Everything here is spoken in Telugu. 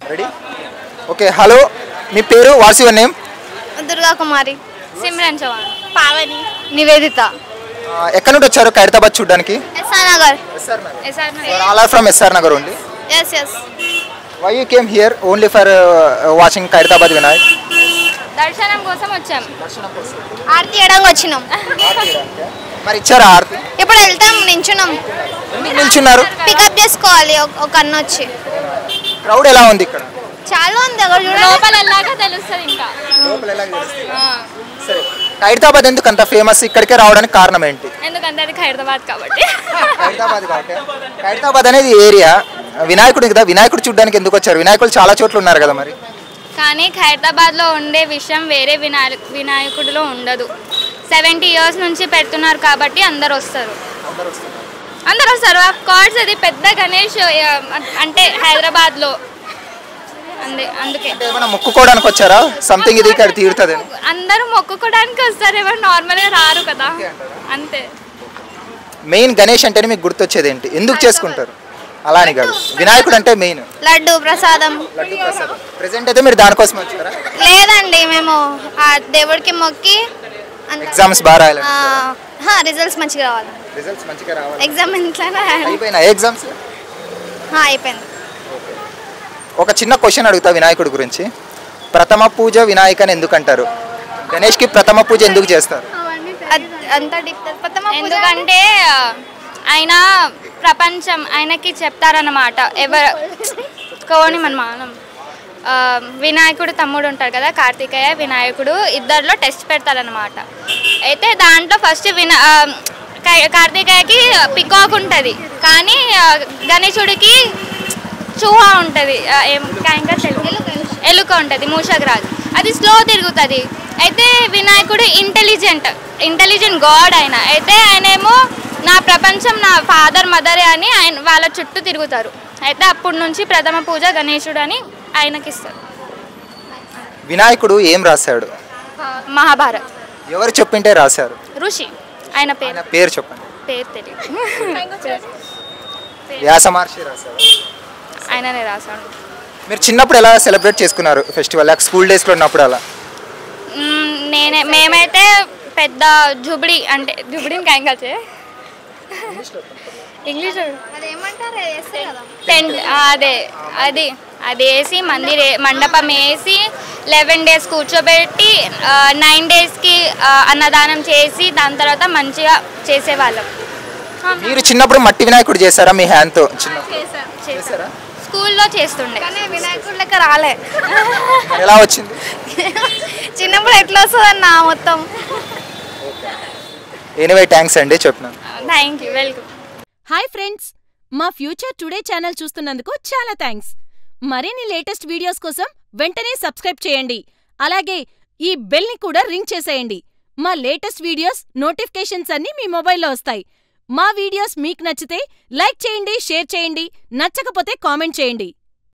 రెడీ ఓకే హలో మీ పేరు what's your name Durga Kumari Simran Chauhan Pavani Niveditha ఎక్కడి నుండి వచ్చారు ఖైరతాబాద్ చూడడానికి SR Nagar all are from SR Nagar only yes why you came here only for watching Khairatabad Vinayak దర్శనం కోసం వచ్చాం ఆర్తి చేయడానికి వచ్చినాం మరి ఇచ్చారా ఆర్తి ఇప్పుడు వెళ్తాం నించున్నాం నిల్చున్నారు పికప్ చేసుకోవాలి ఒక అన్న వచ్చి క్రౌడ్ ఎలా ఉంది ఇక్కడ చాలా ఉంది అక్కడ చూడండి లోపల వెళ్ళాక తెలుస్తుంది ఇంకా సరే ఖైరతాబాద్ ఎందుకు అంత ఫేమస్ ఇక్కడికే రావడానికి కారణం ఏంటి ఎందుకంటే అది ఖైరతాబాద్ కాబట్టి ఖైరతాబాద్ అనేది ఏరియా వినాయకుడు కదా వినాయకుడు చూడడానికి ఎందుకు వచ్చారు వినాయకులు చాలా చోట్ల ఉన్నారు కదా మరి కానీ ఖైరతాబాద్లో ఉండే విషయం వేరే వినాయకుడిలో ఉండదు 70 years నుంచి పెడుతున్నారు కాబట్టి అందరు వస్తారు ఆఫ్ కోర్స్ అది పెద్ద గణేష్ అంటే హైదరాబాద్లో అందుకే ఏమైనా మొక్కుకోవడానికి వచ్చారా సంథింగ్ ఇది ఇక్కడ తీరుతుంది అందరూ మొక్కుకోవడానికి వస్తారు ఎవరు నార్మల్గా రారు కదా అంతే మెయిన్ గణేష్ అంటేనే మీకు గుర్తొచ్చేది ఏంటి ఎందుకు చేసుకుంటారు అలా అని కాదు వినాయకుడు అంటే మెయిన్ లడ్డు ప్రసాదం ప్రెసెంట్ అయితే మీరు దానికోసం వచ్చారా లేదండి మేము ఆ దేవుడికి మొక్కి ఎగ్జామ్స్ బాగా రాయాలి రిజల్ట్స్ మంచిగా రావాలి ఎగ్జామ్ ఇంట్లోనే అయిపోయినాయి ఎగ్జామ్స్ అయిపోయింది ఒక చిన్న క్వశ్చన్ అడుగుతా వినాయకుడి గురించి ప్రథమ పూజ వినాయకని ఎందుకు అంటారు గణేష్కి ప్రథమ పూజ ఎందుకు చేస్తారు ఎందుకంటే ఆయన ప్రపంచం ఆయనకి చెప్తారన్నమాట కోని మనం వినాయకుడు తమ్ముడు ఉంటారు కదా కార్తికేయ వినాయకుడు ఇద్దరిలో టెస్ట్ పెడతారనమాట అయితే దాంట్లో ఫస్ట్ కార్తికేయకి పికాక్ ఉంటుంది కానీ గణేశుడికి చూహా ఉంటుంది ఇంకా ఎలుక ఉంటుంది మూషకరాజు అది స్లో తిరుగుతుంది అయితే వినాయకుడు ఇంటెలిజెంట్ గాడ్ ఆయన అయితే ఆయనేమో నా ప్రపంచం నా ఫాదర్ మదరే అని ఆయన వాళ్ళ చుట్టూ తిరుగుతారు అయితే అప్పటి నుంచి ప్రథమ పూజ గణేశుడు అని ఆయనకి ఇస్తారు వినాయకుడు ఏం రాశాడు మహాభారత్ ఎవరు చెప్పింటే రాశారు ఋషి ఆయన పేరు చెప్పండి పేరు తెలియదు వ్యాస మహర్షి రాశారు ఆయననే రాశాడు మీరు చిన్నప్పుడు ఎలా సెలబ్రేట్ చేసుకున్నారు ఫెస్టివల్ స్కూల్ డేస్లో ఉన్నప్పుడు అలా మేమైతే పెద్ద జుబిడి అంటే జుబిడిని కాంగచే ఇంగ్లీష్ అదే అది వేసి మండపం వేసి 11 days కూర్చోబెట్టి 9 daysకి అన్నదానం చేసి దాని తర్వాత మంచిగా చేసేవాళ్ళం మీరు చిన్నప్పుడు మట్టి వినాయకుడు చేశారా మీ హ్యాండ్తో చేశారా స్కూల్లో చేస్తుండే కానీ వినాయకుడు లెక్క రాలే ఎలా వచ్చింది చిన్నప్పుడు ఎట్లా వస్తుందన్న మొత్తం ఎనీవే థ్యాంక్స్ అండి చెప్పినాను thank you welcome hi friends మా ఫ్యూచర్ టుడే ఛానల్ చూస్తున్నందుకు చాలా థ్యాంక్స్ మరిన్ని లేటెస్ట్ వీడియోస్ కోసం వెంటనే సబ్స్క్రైబ్ చేయండి అలాగే ఈ బెల్ ని కూడా రింగ్ చేసేయండి మా లేటెస్ట్ వీడియోస్ నోటిఫికేషన్స్ అన్నీ మీ మొబైల్లో వస్తాయి మా వీడియోస్ మీకు నచ్చితే లైక్ చేయండి షేర్ చేయండి నచ్చకపోతే కామెంట్ చేయండి